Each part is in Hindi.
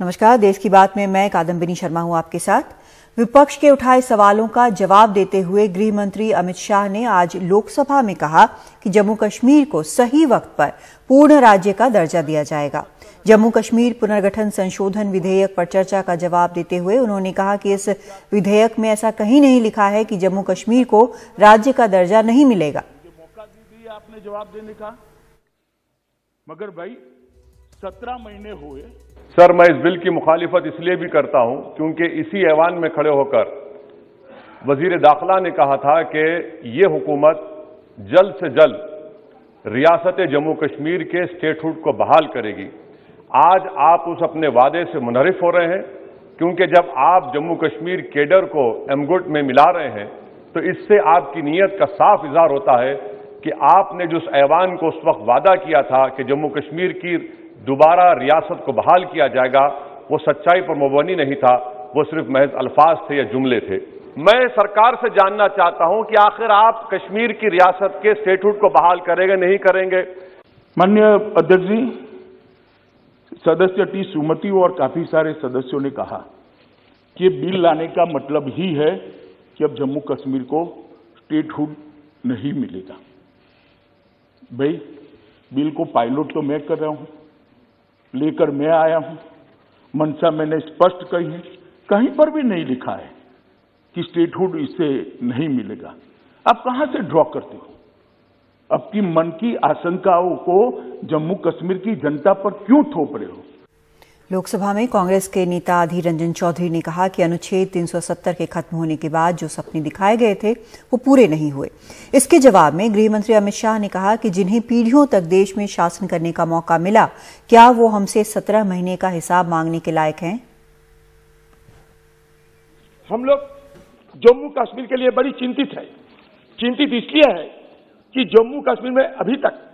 नमस्कार, देश की बात में मैं कादम्बिनी शर्मा हूं आपके साथ। विपक्ष के उठाए सवालों का जवाब देते हुए गृह मंत्री अमित शाह ने आज लोकसभा में कहा कि जम्मू कश्मीर को सही वक्त पर पूर्ण राज्य का दर्जा दिया जाएगा। जम्मू कश्मीर पुनर्गठन संशोधन विधेयक पर चर्चा का जवाब देते हुए उन्होंने कहा कि इस विधेयक में ऐसा कहीं नहीं लिखा है कि जम्मू कश्मीर को राज्य का दर्जा नहीं मिलेगा। मौका दीजिए आपने जवाब देने का, मगर भाई 17 महीने हुए। सर, मैं इस बिल की मुखालिफत इसलिए भी करता हूं क्योंकि इसी ऐवान में खड़े होकर वजीर दाखिला ने कहा था कि ये हुकूमत जल्द से जल्द रियासत जम्मू कश्मीर के स्टेटहुड को बहाल करेगी। आज आप उस अपने वादे से मुनहरिफ हो रहे हैं, क्योंकि जब आप जम्मू कश्मीर केडर को एमगुट में मिला रहे हैं तो इससे आपकी नीयत का साफ इजहार होता है कि आपने जो उस ऐवान को उस वक्त वादा किया था कि जम्मू कश्मीर की दोबारा रियासत को बहाल किया जाएगा, वो सच्चाई पर मबनी नहीं था, वो सिर्फ महज अल्फाज थे या जुमले थे। मैं सरकार से जानना चाहता हूं कि आखिर आप कश्मीर की रियासत के स्टेटहुड को बहाल करेंगे, नहीं करेंगे? माननीय अध्यक्ष जी, सदस्य टी सुमति और काफी सारे सदस्यों ने कहा कि बिल लाने का मतलब ही है कि अब जम्मू कश्मीर को स्टेटहुड नहीं मिलेगा। भाई, बिल को पायलट तो मैं कर रहा हूं, लेकर मैं आया हूं, मंशा मैंने स्पष्ट कही है, कहीं पर भी नहीं लिखा है कि स्टेटहुड इससे नहीं मिलेगा। आप कहां से ड्रॉ करते हो? आपकी मन की आशंकाओं को जम्मू कश्मीर की जनता पर क्यों थोप रहे हो? लोकसभा में कांग्रेस के नेता अधीर रंजन चौधरी ने कहा कि अनुच्छेद 370 के खत्म होने के बाद जो सपने दिखाए गए थे वो पूरे नहीं हुए। इसके जवाब में गृह मंत्री अमित शाह ने कहा कि जिन्हें पीढ़ियों तक देश में शासन करने का मौका मिला, क्या वो हमसे 17 महीने का हिसाब मांगने के लायक हैं? हम लोग जम्मू कश्मीर के लिए बड़ी चिंतित है। चिंतित इसलिए है कि जम्मू कश्मीर में अभी तक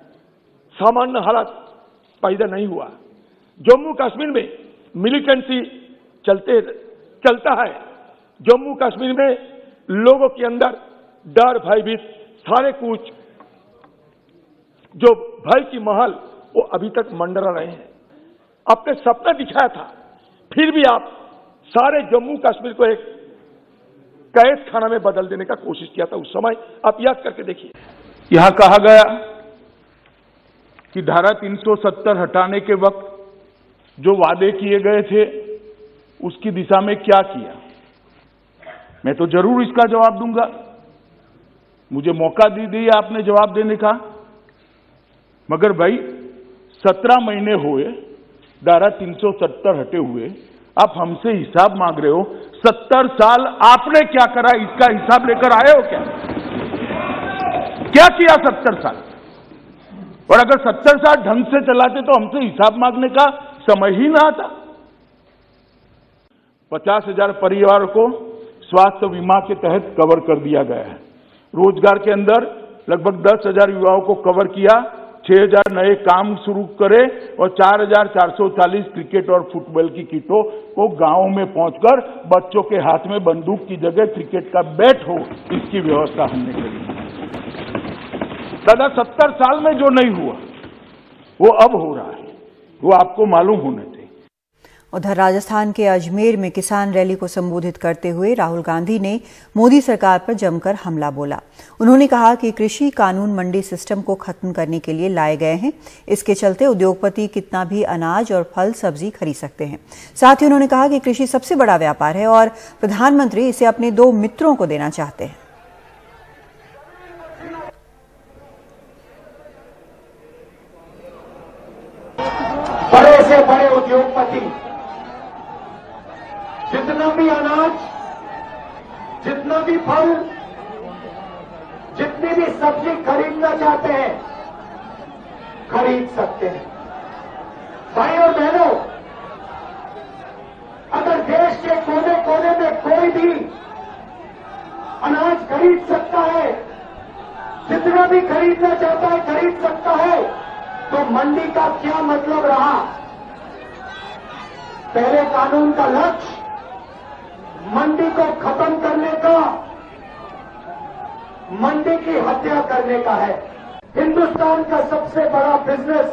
सामान्य हालात पैदा नहीं हुआ। जम्मू कश्मीर में मिलिटेंसी चलता है। जम्मू कश्मीर में लोगों के अंदर डर, भयभीत, सारे कुछ जो भय की महल वो अभी तक मंडरा रहे हैं। आपने सपना दिखाया था, फिर भी आप सारे जम्मू कश्मीर को एक कैद खाना में बदल देने का कोशिश किया था उस समय। आप याद करके देखिए। यहां कहा गया कि धारा 370 हटाने के वक्त जो वादे किए गए थे उसकी दिशा में क्या किया। मैं तो जरूर इसका जवाब दूंगा, मुझे मौका दीजिए आपने जवाब देने का। मगर भाई 17 महीने हुए, धारा 370 हटे हुए, आप हमसे हिसाब मांग रहे हो। 70 साल आपने क्या करा, इसका हिसाब लेकर आए हो क्या किया 70 साल? और अगर 70 साल ढंग से चलाते तो हमसे हिसाब मांगने का समय ही ना आता। 50,000 परिवार को स्वास्थ्य बीमा के तहत कवर कर दिया गया है। रोजगार के अंदर लगभग 10,000 युवाओं को कवर किया, 6,000 नए काम शुरू करे और 4,440 क्रिकेट और फुटबॉल की किटों को गांवों में पहुंचकर बच्चों के हाथ में बंदूक की जगह क्रिकेट का बैट हो, इसकी व्यवस्था हमने करी। दादा 70 साल में जो नहीं हुआ वो अब हो रहा है, वो आपको मालूम होना चाहिए। उधर राजस्थान के अजमेर में किसान रैली को संबोधित करते हुए राहुल गांधी ने मोदी सरकार पर जमकर हमला बोला। उन्होंने कहा कि कृषि कानून मंडी सिस्टम को खत्म करने के लिए लाए गए हैं। इसके चलते उद्योगपति कितना भी अनाज और फल सब्जी खरीद सकते हैं। साथ ही उन्होंने कहा कि कृषि सबसे बड़ा व्यापार है और प्रधानमंत्री इसे अपने 2 मित्रों को देना चाहते हैं। बड़े से बड़े उद्योगपति जितना भी अनाज, जितना भी फल, जितनी भी सब्जी खरीदना चाहते हैं खरीद सकते हैं। भाई और बहनों, अगर देश के कोने कोने में कोई भी अनाज खरीद सकता है, जितना भी खरीदना चाहता है खरीद सकता है, तो मंडी का क्या मतलब रहा? पहले कानून का लक्ष्य मंडी को खत्म करने का, मंडी की हत्या करने का है। हिंदुस्तान का सबसे बड़ा बिजनेस,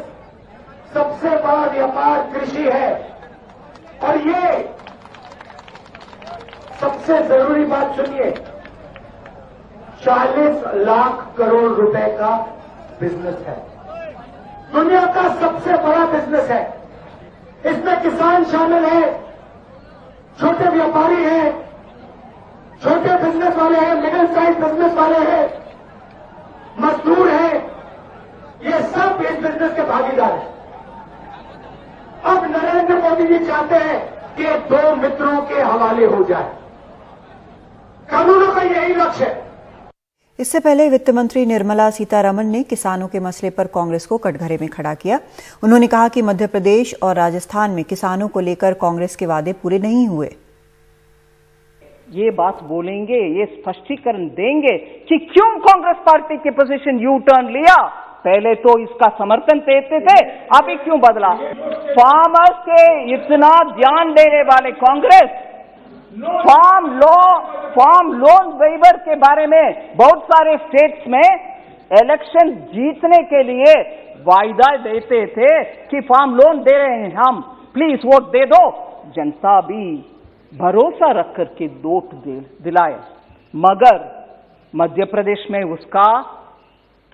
सबसे बड़ा व्यापार कृषि है। और ये सबसे जरूरी बात सुनिए, 40 लाख करोड़ रुपए का बिजनेस है, दुनिया का सबसे बड़ा बिजनेस है। इसमें किसान शामिल है, छोटे व्यापारी हैं, छोटे बिजनेस वाले हैं, मिडिल साइज बिजनेस वाले हैं, मजदूर हैं, ये सब इस बिजनेस के भागीदार हैं। अब नरेंद्र मोदी जी चाहते हैं कि 2 मित्रों के हवाले हो जाए। कानूनों का यही लक्ष्य है। इससे पहले वित्त मंत्री निर्मला सीतारमण ने किसानों के मसले पर कांग्रेस को कटघरे में खड़ा किया। उन्होंने कहा कि मध्य प्रदेश और राजस्थान में किसानों को लेकर कांग्रेस के वादे पूरे नहीं हुए। ये बात बोलेंगे, ये स्पष्टीकरण देंगे कि क्यों कांग्रेस पार्टी की पोजीशन यू टर्न लिया। पहले तो इसका समर्थन देते थे, अभी क्यों बदला। फार्मर्स के इतना ध्यान देने वाले कांग्रेस फार्म लोन वेवर के बारे में बहुत सारे स्टेट्स में इलेक्शन जीतने के लिए वायदा देते थे कि फार्म लोन दे रहे हैं हम, प्लीज वोट दे दो। जनता भी भरोसा रख करके वोट दिलाए, मगर मध्य प्रदेश में उसका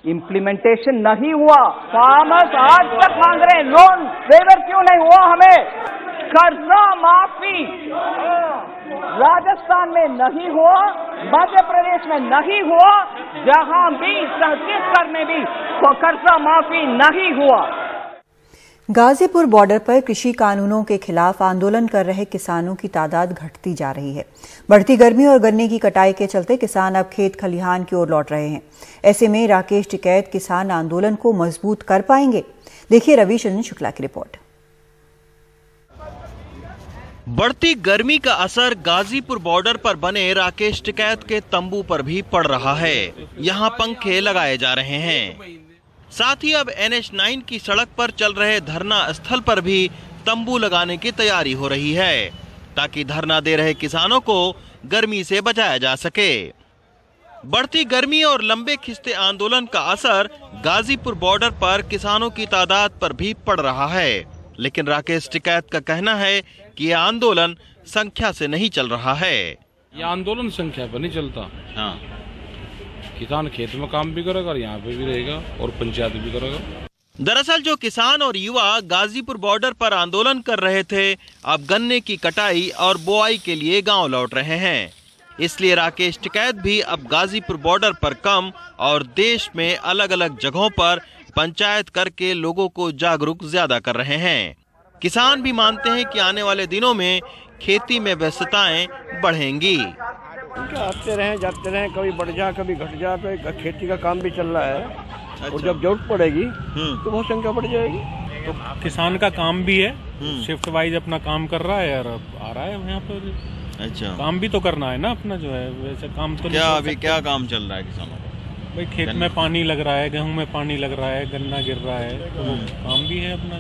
इम्प्लीमेंटेशन नहीं हुआ। फार्मर्स आज तक मांग रहे हैं लोन वेवर क्यों नहीं हुआ। हमें कर्जा माफी राजस्थान में नहीं हुआ, मध्य प्रदेश में नहीं हुआ, जहां भी छत्तीसगढ़ में भी कर्जा माफी नहीं हुआ। गाजीपुर बॉर्डर पर कृषि कानूनों के खिलाफ आंदोलन कर रहे किसानों की तादाद घटती जा रही है। बढ़ती गर्मी और गन्ने की कटाई के चलते किसान अब खेत खलिहान की ओर लौट रहे हैं। ऐसे में राकेश टिकैत किसान आंदोलन को मजबूत कर पाएंगे। देखिए रविचंद्रन शुक्ला की रिपोर्ट। बढ़ती गर्मी का असर गाजीपुर बॉर्डर पर बने राकेश टिकैत के तंबू पर भी पड़ रहा है। यहाँ पंखे लगाए जा रहे हैं। साथ ही अब NH9 की सड़क पर चल रहे धरना स्थल पर भी तंबू लगाने की तैयारी हो रही है, ताकि धरना दे रहे किसानों को गर्मी से बचाया जा सके। बढ़ती गर्मी और लंबे खिंचते आंदोलन का असर गाजीपुर बॉर्डर पर किसानों की तादाद पर भी पड़ रहा है। लेकिन राकेश टिकैत का कहना है कि यह आंदोलन संख्या से नहीं चल रहा है। यह आंदोलन संख्या पर नहीं चलता। हाँ, किसान खेत में काम भी करेगा और यहाँ पे भी रहेगा और पंचायत भी करेगा। दरअसल जो किसान और युवा गाजीपुर बॉर्डर पर आंदोलन कर रहे थे, अब गन्ने की कटाई और बोआई के लिए गांव लौट रहे हैं। इसलिए राकेश टिकैत भी अब गाजीपुर बॉर्डर पर कम और देश में अलग अलग जगहों पर पंचायत करके लोगों को जागरूक ज्यादा कर रहे हैं। किसान भी मानते हैं कि आने वाले दिनों में खेती में व्यस्तताएं बढ़ेंगी। आते रहे जाते रहे, कभी बढ़ जा कभी घट जा, तो खेती का काम भी चल रहा है। अच्छा। और जब जरूरत पड़ेगी तो बहुत संख्या बढ़ जाएगी। तो किसान का काम भी है, शिफ्ट वाइज अपना काम कर रहा है और आ रहा है यहाँ पर। अच्छा, काम भी तो करना है ना अपना, जो है वैसे काम तो क्या अभी क्या काम चल रहा है किसानों का? भाई खेत में पानी लग रहा है, गेहूं में पानी लग रहा है, गन्ना गिर रहा है, तो वो काम भी है अपना।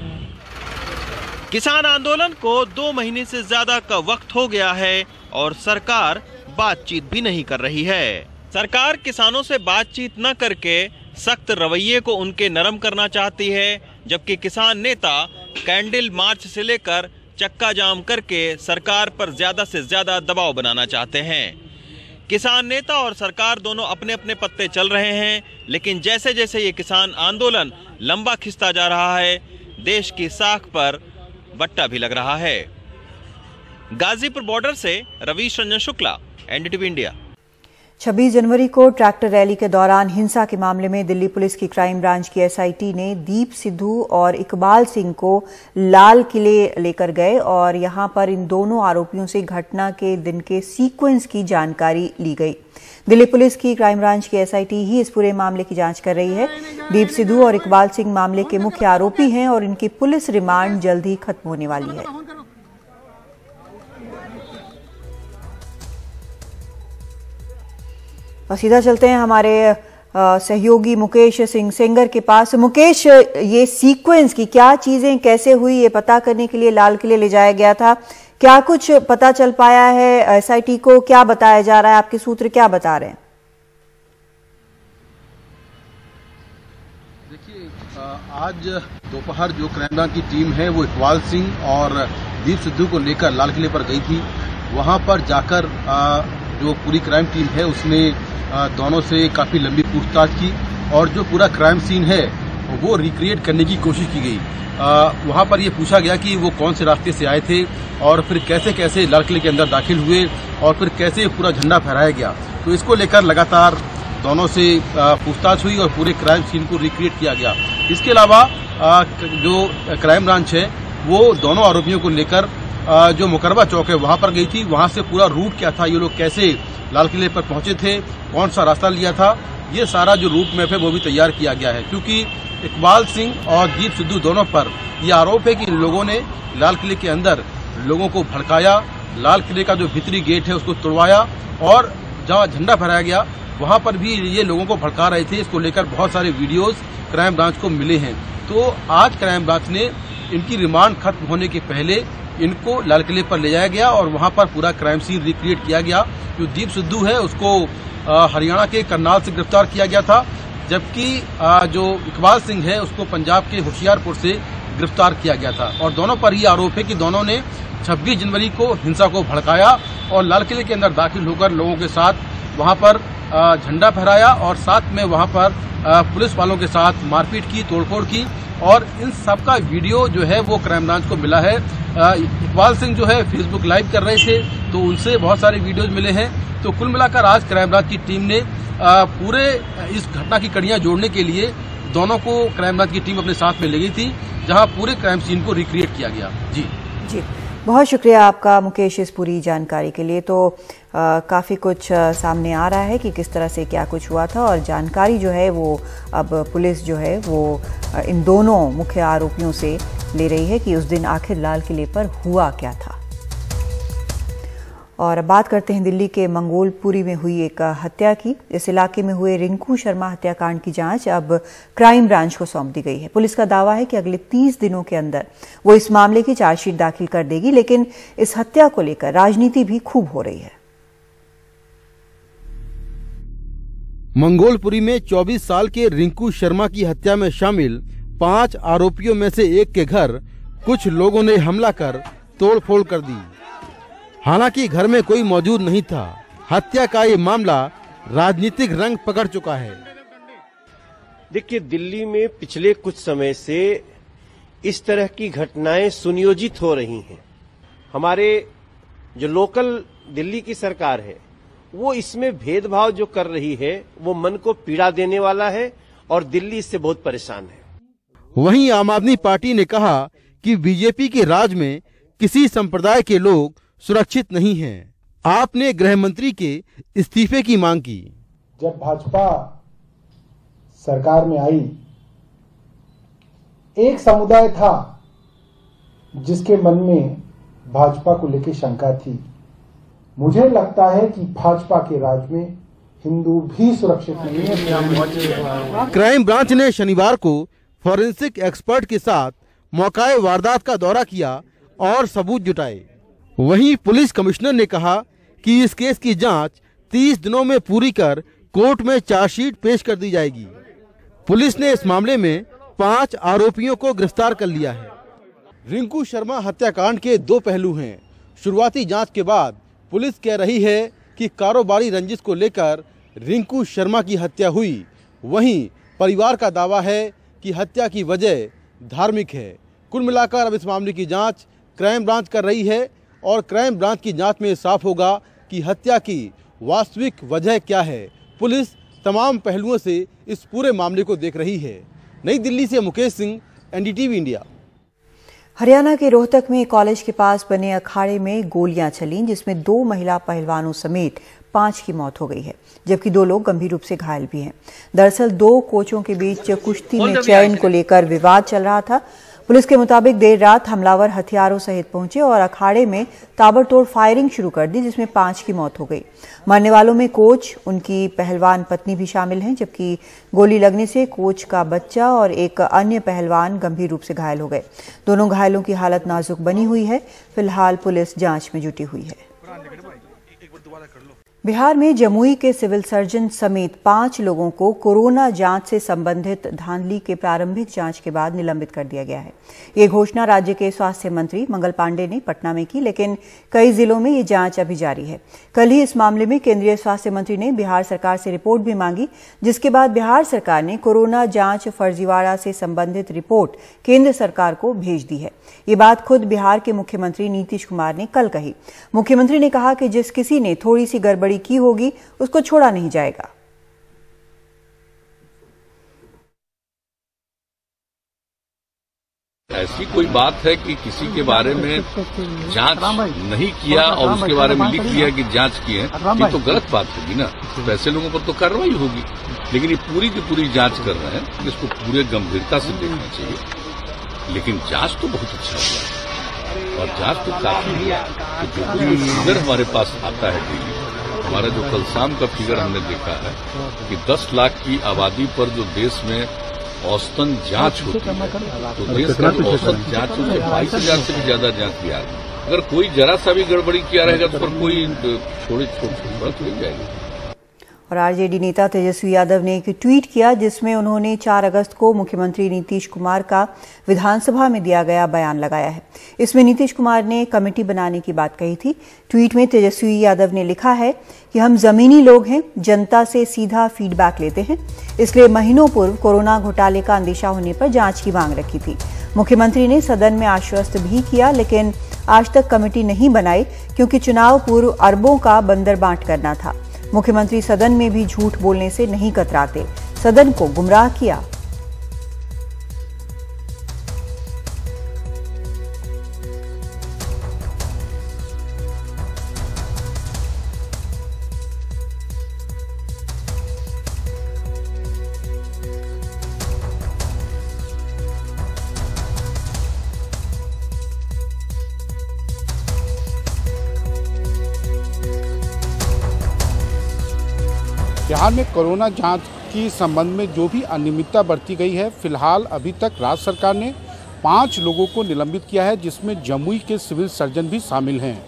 किसान आंदोलन को 2 महीने से ज्यादा का वक्त हो गया है और सरकार बातचीत भी नहीं कर रही है। सरकार किसानों से बातचीत न करके सख्त रवैये को उनके नरम करना चाहती है, जबकि किसान नेता कैंडल मार्च से लेकर चक्का जाम करके सरकार पर ज्यादा से ज्यादा दबाव बनाना चाहते हैं। किसान नेता और सरकार दोनों अपने अपने पत्ते चल रहे हैं, लेकिन जैसे जैसे ये किसान आंदोलन लंबा खिंचता जा रहा है, देश की साख पर बट्टा भी लग रहा है। गाजीपुर बॉर्डर से रविचंद्रन शुक्ला, NDTV इंडिया। 26 जनवरी को ट्रैक्टर रैली के दौरान हिंसा के मामले में दिल्ली पुलिस की क्राइम ब्रांच की SIT ने दीप सिद्धू और इकबाल सिंह को लाल किले लेकर गए और यहां पर इन दोनों आरोपियों से घटना के दिन के सीक्वेंस की जानकारी ली गई। दिल्ली पुलिस की क्राइम ब्रांच की SIT ही इस पूरे मामले की जांच कर रही है। दीप सिद्धू और इकबाल सिंह मामले के मुख्य आरोपी हैं और इनकी पुलिस रिमांड जल्द ही खत्म होने वाली है। और सीधा चलते हैं हमारे सहयोगी मुकेश सिंह सेंगर के पास। मुकेश, ये सीक्वेंस की क्या चीजें कैसे हुई, ये पता करने के लिए लाल किले ले जाया गया था, क्या कुछ पता चल पाया है? SIT को क्या बताया जा रहा है, आपके सूत्र क्या बता रहे हैं? देखिए, आज दोपहर जो क्राइम ब्रांच की टीम है वो इकबाल सिंह और दीप सिद्धू को लेकर लाल किले पर गई थी। वहां पर जाकर जो पूरी क्राइम टीम है उसने दोनों से काफी लंबी पूछताछ की और जो पूरा क्राइम सीन है वो रिक्रिएट करने की कोशिश की गई। वहां पर ये पूछा गया कि वो कौन से रास्ते से आए थे और फिर कैसे कैसे लाल किले के अंदर दाखिल हुए और फिर कैसे पूरा झंडा फहराया गया। तो इसको लेकर लगातार दोनों से पूछताछ हुई और पूरे क्राइम सीन को रिक्रिएट किया गया। इसके अलावा जो क्राइम ब्रांच है वो दोनों आरोपियों को लेकर जो मुकरबा चौक है वहां पर गई थी। वहां से पूरा रूट क्या था, ये लोग कैसे लाल किले पर पहुंचे थे, कौन सा रास्ता लिया था, ये सारा जो रूट मैप है वो भी तैयार किया गया है। क्योंकि इकबाल सिंह और दीप सिद्धू दोनों पर यह आरोप है कि इन लोगों ने लाल किले के अंदर लोगों को भड़काया, लाल किले का जो भीतरी गेट है उसको तोड़वाया और जहां झंडा फहराया गया वहां पर भी ये लोगों को भड़का रहे थे। इसको लेकर बहुत सारे वीडियोस क्राइम ब्रांच को मिले हैं। तो आज क्राइम ब्रांच ने इनकी रिमांड खत्म होने के पहले इनको लाल किले पर ले जाया गया और वहां पर पूरा क्राइम सीन रिक्रिएट किया गया। जो दीप सिद्धू है उसको हरियाणा के करनाल से गिरफ्तार किया गया था, जबकि जो इकबाल सिंह है उसको पंजाब के होशियारपुर से गिरफ्तार किया गया था। और दोनों पर ये आरोप है कि दोनों ने 26 जनवरी को हिंसा को भड़काया और लाल किले के अंदर दाखिल होकर लोगों के साथ वहां पर झंडा फहराया और साथ में वहां पर पुलिस वालों के साथ मारपीट की, तोड़फोड़ की। और इन सब का वीडियो जो है वो क्राइम ब्रांच को मिला है। इकबाल सिंह जो है फेसबुक लाइव कर रहे थे तो उनसे बहुत सारे वीडियोज मिले हैं। तो कुल मिलाकर आज क्राइम ब्रांच की टीम ने पूरे इस घटना की कड़ियां जोड़ने के लिए दोनों को क्राइम ब्रांच की टीम अपने साथ में ले गई थी, जहां पूरे क्राइम सीन को रिक्रिएट किया गया। जी बहुत शुक्रिया आपका मुकेश इस पूरी जानकारी के लिए। तो काफ़ी कुछ सामने आ रहा है कि किस तरह से क्या कुछ हुआ था और जानकारी जो है वो अब पुलिस जो है वो इन दोनों मुख्य आरोपियों से ले रही है कि उस दिन आखिर लाल किले पर हुआ क्या था। और अब बात करते हैं दिल्ली के मंगोलपुरी में हुई एक हत्या की। इस इलाके में हुए रिंकू शर्मा हत्याकांड की जांच अब क्राइम ब्रांच को सौंप दी गई है। पुलिस का दावा है कि अगले 30 दिनों के अंदर वो इस मामले की चार्जशीट दाखिल कर देगी, लेकिन इस हत्या को लेकर राजनीति भी खूब हो रही है। मंगोलपुरी में 24 साल के रिंकू शर्मा की हत्या में शामिल 5 आरोपियों में से एक के घर कुछ लोगों ने हमला कर तोड़फोड़ कर दी। हालांकि घर में कोई मौजूद नहीं था। हत्या का ये मामला राजनीतिक रंग पकड़ चुका है। देखिए, दिल्ली में पिछले कुछ समय से इस तरह की घटनाएं सुनियोजित हो रही हैं। हमारे जो लोकल दिल्ली की सरकार है वो इसमें भेदभाव जो कर रही है वो मन को पीड़ा देने वाला है और दिल्ली इससे बहुत परेशान है। वहीं आम आदमी पार्टी ने कहा कि बीजेपी के राज में किसी संप्रदाय के लोग सुरक्षित नहीं हैं। आपने गृह मंत्री के इस्तीफे की मांग की। जब भाजपा सरकार में आई, एक समुदाय था जिसके मन में भाजपा को लेकर शंका थी। मुझे लगता है कि भाजपा के राज में हिंदू भी सुरक्षित नहीं है। क्राइम ब्रांच ने शनिवार को फॉरेंसिक एक्सपर्ट के साथ मौकाए वारदात का दौरा किया और सबूत जुटाए। वहीं पुलिस कमिश्नर ने कहा कि इस केस की जांच 30 दिनों में पूरी कर कोर्ट में चार्जशीट पेश कर दी जाएगी। पुलिस ने इस मामले में 5 आरोपियों को गिरफ्तार कर लिया है। रिंकू शर्मा हत्याकांड के 2 पहलू हैं। शुरुआती जांच के बाद पुलिस कह रही है कि कारोबारी रंजिश को लेकर रिंकू शर्मा की हत्या हुई। वहीं परिवार का दावा है कि हत्या की वजह धार्मिक है। कुल मिलाकर अब इस मामले की जांच क्राइम ब्रांच कर रही है और क्राइम ब्रांच की जांच में साफ होगा कि हत्या की वास्तविक वजह क्या है। पुलिस तमाम पहलुओं से इस पूरे मामले को देख रही है। नई दिल्ली से मुकेश सिंह, एनडीटीवी इंडिया। हरियाणा के रोहतक में कॉलेज के पास बने अखाड़े में गोलियां चलीं, जिसमें 2 महिला पहलवानों समेत 5 की मौत हो गई है, जबकि 2 लोग गंभीर रूप से घायल भी हैं। दरअसल 2 कोचों के बीच कुश्ती में चयन को लेकर विवाद चल रहा था। पुलिस के मुताबिक देर रात हमलावर हथियारों सहित पहुंचे और अखाड़े में ताबड़तोड़ फायरिंग शुरू कर दी, जिसमें 5 की मौत हो गई। मरने वालों में कोच, उनकी पहलवान पत्नी भी शामिल हैं, जबकि गोली लगने से कोच का बच्चा और एक अन्य पहलवान गंभीर रूप से घायल हो गए। दोनों घायलों की हालत नाजुक बनी हुई है। फिलहाल पुलिस जांच में जुटी हुई है। बिहार में जमुई के सिविल सर्जन समेत 5 लोगों को कोरोना जांच से संबंधित धांधली के प्रारंभिक जांच के बाद निलंबित कर दिया गया है। ये घोषणा राज्य के स्वास्थ्य मंत्री मंगल पांडे ने पटना में की, लेकिन कई जिलों में ये जांच अभी जारी है। कल ही इस मामले में केंद्रीय स्वास्थ्य मंत्री ने बिहार सरकार से रिपोर्ट भी मांगी, जिसके बाद बिहार सरकार ने कोरोना जांच फर्जीवाड़ा से संबंधित रिपोर्ट केंद्र सरकार को भेज दी है। ये बात खुद बिहार के मुख्यमंत्री नीतीश कुमार ने कल कही। मुख्यमंत्री ने कहा कि जिस किसी ने थोड़ी सी गड़बड़ी की होगी उसको छोड़ा नहीं जाएगा। ऐसी कोई बात है कि किसी के बारे में जांच नहीं किया और उसके बारे में लिख लिया कि जांच की है, ये तो गलत बात होगी ना। तो ऐसे लोगों पर तो कार्रवाई होगी, लेकिन ये पूरी की पूरी जांच कर रहे हैं, इसको पूरे गंभीरता से देखना चाहिए। लेकिन जांच तो बहुत अच्छा हुआ और जांच तो काफी हुआ। तो जो भी फिगर हमारे पास आता है डेली, हमारा जो कल शाम का फिगर हमने देखा है कि 10 लाख की आबादी पर जो देश में औसतन जांच होती है, तो देश का जो औसत जांच होती है 22,000 से भी ज्यादा जांच बिहार में। अगर कोई जरा सा भी गड़बड़ी किया रहेगा तो पर कोई छोटी बात हो जाएगी। और आरजेडी नेता तेजस्वी यादव ने एक ट्वीट किया, जिसमें उन्होंने 4 अगस्त को मुख्यमंत्री नीतीश कुमार का विधानसभा में दिया गया बयान लगाया है। इसमें नीतीश कुमार ने कमेटी बनाने की बात कही थी। ट्वीट में तेजस्वी यादव ने लिखा है कि हम जमीनी लोग हैं, जनता से सीधा फीडबैक लेते हैं, इसलिए महीनों पूर्व कोरोना घोटाले का अंदेशा होने पर जांच की मांग रखी थी। मुख्यमंत्री ने सदन में आश्वस्त भी किया, लेकिन आज तक कमेटी नहीं बनाई क्योंकि चुनाव पूर्व अरबों का बंदर बांट करना था। मुख्यमंत्री सदन में भी झूठ बोलने से नहीं कतराते, सदन को गुमराह किया। बिहार में कोरोना जांच की संबंध में जो भी अनियमितता बरती गई है, फिलहाल अभी तक राज्य सरकार ने 5 लोगों को निलंबित किया है, जिसमें जमुई के सिविल सर्जन भी शामिल हैं।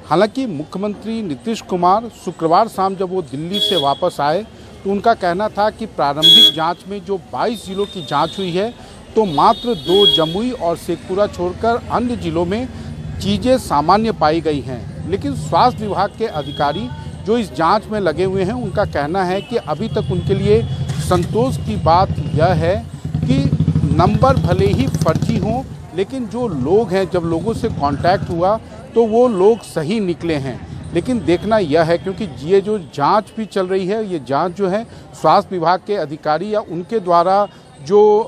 हालांकि मुख्यमंत्री नीतीश कुमार शुक्रवार शाम जब वो दिल्ली से वापस आए तो उनका कहना था कि प्रारंभिक जांच में जो 22 जिलों की जांच हुई है, तो मात्र 2 जमुई और शेखपुरा छोड़कर अन्य जिलों में चीज़ें सामान्य पाई गई हैं। लेकिन स्वास्थ्य विभाग के अधिकारी जो इस जांच में लगे हुए हैं, उनका कहना है कि अभी तक उनके लिए संतोष की बात यह है कि नंबर भले ही फर्जी हों, लेकिन जो लोग हैं, जब लोगों से कांटेक्ट हुआ तो वो लोग सही निकले हैं। लेकिन देखना यह है, क्योंकि ये जो जांच भी चल रही है, ये जांच जो है स्वास्थ्य विभाग के अधिकारी या उनके द्वारा जो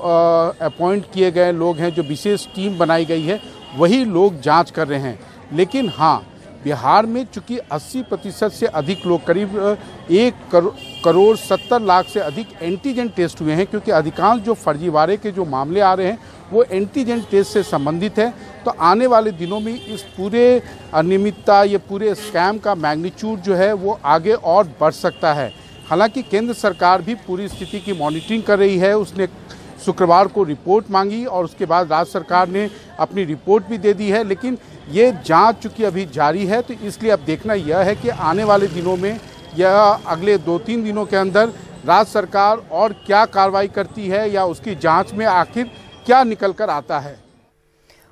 अपॉइंट किए गए लोग हैं, जो विशेष टीम बनाई गई है, वही लोग जाँच कर रहे हैं। लेकिन हाँ, बिहार में चूंकि 80% से अधिक लोग, करीब 1,70,00,000 से अधिक एंटीजन टेस्ट हुए हैं, क्योंकि अधिकांश जो फर्जीवाड़े के जो मामले आ रहे हैं वो एंटीजन टेस्ट से संबंधित है। तो आने वाले दिनों में इस पूरे अनियमितता, ये पूरे स्कैम का मैग्नीट्यूड जो है वो आगे और बढ़ सकता है। हालांकि केंद्र सरकार भी पूरी स्थिति की मॉनिटरिंग कर रही है। उसने शुक्रवार को रिपोर्ट मांगी और उसके बाद राज्य सरकार ने अपनी रिपोर्ट भी दे दी है। लेकिन ये जांच चूंकि अभी जारी है, तो इसलिए अब देखना यह है कि आने वाले दिनों में या अगले 2-3 दिनों के अंदर राज्य सरकार और क्या कार्रवाई करती है या उसकी जांच में आखिर क्या निकल कर आता है।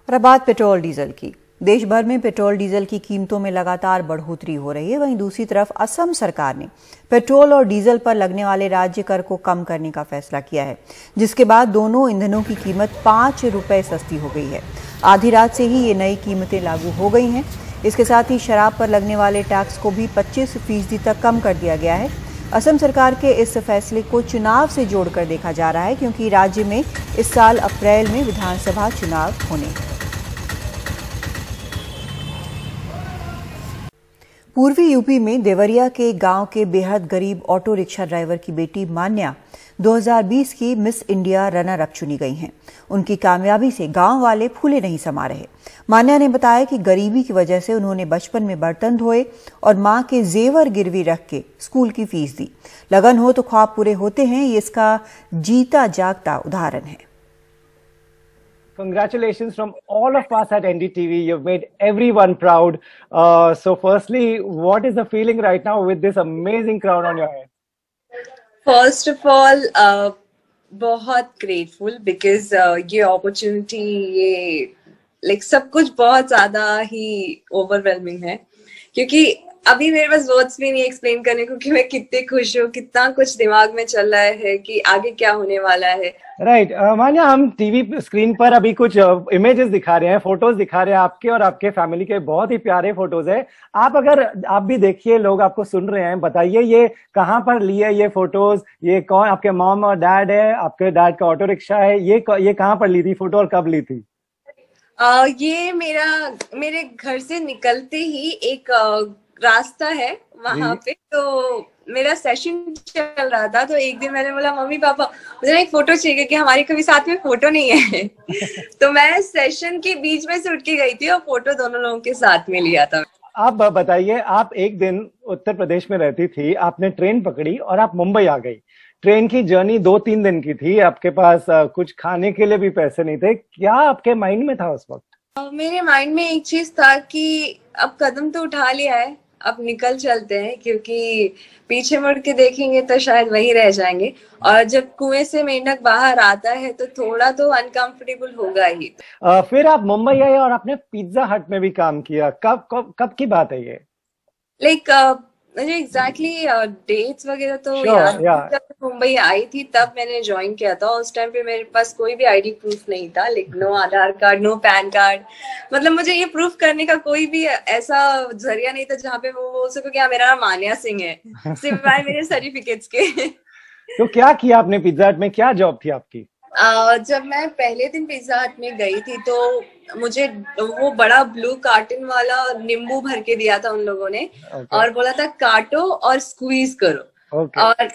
और अब बात पेट्रोल डीजल की। देश भर में पेट्रोल डीजल की कीमतों में लगातार बढ़ोतरी हो रही है। वहीं दूसरी तरफ असम सरकार ने पेट्रोल और डीजल पर लगने वाले राज्य कर को कम करने का फैसला किया है, जिसके बाद दोनों ईंधनों की कीमत 5 रुपए सस्ती हो गई है। आधी रात से ही ये नई कीमतें लागू हो गई हैं। इसके साथ ही शराब पर लगने वाले टैक्स को भी 25% तक कम कर दिया गया है। असम सरकार के इस फैसले को चुनाव से जोड़कर देखा जा रहा है, क्योंकि राज्य में इस साल अप्रैल में विधानसभा चुनाव होने हैं। पूर्वी यूपी में देवरिया के गांव के बेहद गरीब ऑटो रिक्शा ड्राइवर की बेटी मान्या 2020 की मिस इंडिया रनर अप चुनी गई हैं। उनकी कामयाबी से गांव वाले फूले नहीं समा रहे। मान्या ने बताया कि गरीबी की वजह से उन्होंने बचपन में बर्तन धोए और मां के जेवर गिरवी रख के स्कूल की फीस दी। लगन हो तो ख्वाब पूरे होते हैं, ये इसका जीता जागता उदाहरण है। Congratulations from all of us at NDTV. You've made everyone proud. So firstly, what is the feeling right now with this amazing crown on your head? First of all, बहुत grateful because ये opportunity, ये like सब कुछ बहुत ज्यादा ही overwhelming है, क्योंकि अभी मेरे पास वर्ड्स भी नहीं एक्सप्लेन करने को कि मैं कितने खुश हूँ, कितना कुछ दिमाग में चल रहा है कि आगे क्या होने वाला है। राइट मान्या, हम टीवी स्क्रीन पर अभी कुछ इमेजेस दिखा रहे हैं, फोटोज दिखा रहे हैं आपके और आपके फैमिली के, बहुत ही प्यारे फोटोज है। आप भी देखिए, लोग आपको सुन रहे हैं, बताइए ये कहाँ पर ली है ये फोटोज? ये कौन, आपके मॉम और डैड है? आपके डैड का ऑटो रिक्शा है? ये कहाँ पर ली थी फोटो और कब ली थी? ये मेरे घर से निकलते ही एक रास्ता है वहां पे, तो मेरा सेशन चल रहा था, तो एक दिन मैंने बोला मम्मी पापा मुझे ना एक फोटो चाहिए कि हमारी कभी साथ में फोटो नहीं है। तो मैं सेशन के बीच में से उठ के गई थी और फोटो दोनों लोगों के साथ में लिया था। आप बताइए, आप एक दिन उत्तर प्रदेश में रहती थी, आपने ट्रेन पकड़ी और आप मुंबई आ गई। ट्रेन की जर्नी 2-3 दिन की थी, आपके पास कुछ खाने के लिए भी पैसे नहीं थे। क्या आपके माइंड में था उस वक्त? मेरे माइंड में एक चीज था कि अब कदम तो उठा लिया है, अब निकल चलते हैं, क्योंकि पीछे मुड़ के देखेंगे तो शायद वहीं रह जाएंगे। और जब कुएं से मेंढक बाहर आता है तो थोड़ा तो अनकंफर्टेबल होगा ही। फिर आप मुंबई आए और आपने पिज्जा हट में भी काम किया। कब की बात है ये? लाइक मुझे एग्जैक्टली डेट्स वगैरह तो याद नहीं। जब मुंबई आई थी तब मैंने ज्वाइन किया था। उस टाइम पे मेरे पास कोई भी आईडी प्रूफ नहीं था, लेकिन नो आधार कार्ड, नो पैन कार्ड, मतलब मुझे ये प्रूफ करने का कोई भी ऐसा जरिया नहीं था जहाँ पे वो बोल सको कि हाँ मेरा नाम मान्या सिंह है, सिवाय मेरे सर्टिफिकेट्स के। तो क्या किया आपने पिज्जा हट में? क्या जॉब थी आपकी? जब मैं पहले दिन पिज्जा हट में गई थी तो मुझे वो बड़ा ब्लू कार्टन वाला नींबू भर के दिया था उन लोगों ने, और बोला था काटो और स्क्वीज करो। और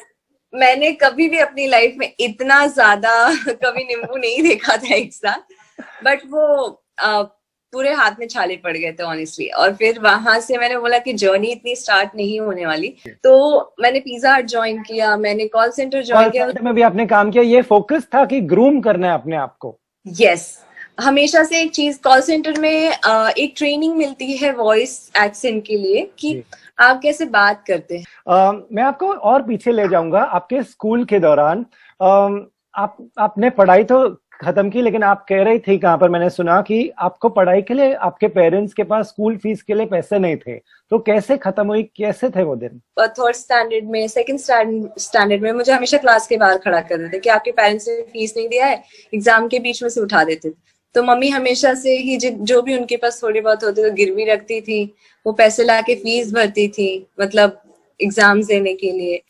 मैंने कभी भी अपनी लाइफ में इतना ज्यादा कभी नींबू नहीं देखा था एक साथ, बट वो पूरे हाथ में छाले पड़ गए थे ऑनेस्टली। और फिर वहां से मैंने बोला कि जर्नी इतनी स्टार्ट नहीं होने वाली, तो मैंने पिज्जा हट ज्वाइन किया, मैंने कॉल सेंटर ज्वाइन किया। कॉल सेंटर में भी आपने काम किया। ये फोकस था कि ग्रूम करना है अपने आप को? यस, हमेशा से एक चीज, कॉल सेंटर में एक ट्रेनिंग मिलती है वॉइस एक्सेंट के लिए कि आप कैसे बात करते हैं। मैं आपको और पीछे ले जाऊंगा। आपके स्कूल के दौरान आपने पढ़ाई तो खत्म की, लेकिन आप कह रही थी कहाँ पर, मैंने सुना कि आपको पढ़ाई के लिए आपके पेरेंट्स के पास स्कूल फीस के लिए पैसे नहीं थे। तो कैसे खत्म हुई, कैसे थे वो दिन? 3rd स्टैंडर्ड में, 2nd स्टैंडर्ड में मुझे हमेशा क्लास के बाहर खड़ा कर देते कि आपके पेरेंट्स ने फीस नहीं दिया है, एग्जाम के बीच में से उठा देते। तो मम्मी हमेशा से ही जो भी उनके पास थोड़ी बहुत होती तो गिरवी रखती थी, वो पैसे ला के फीस भरती थी, मतलब एग्जाम्स देने के लिए।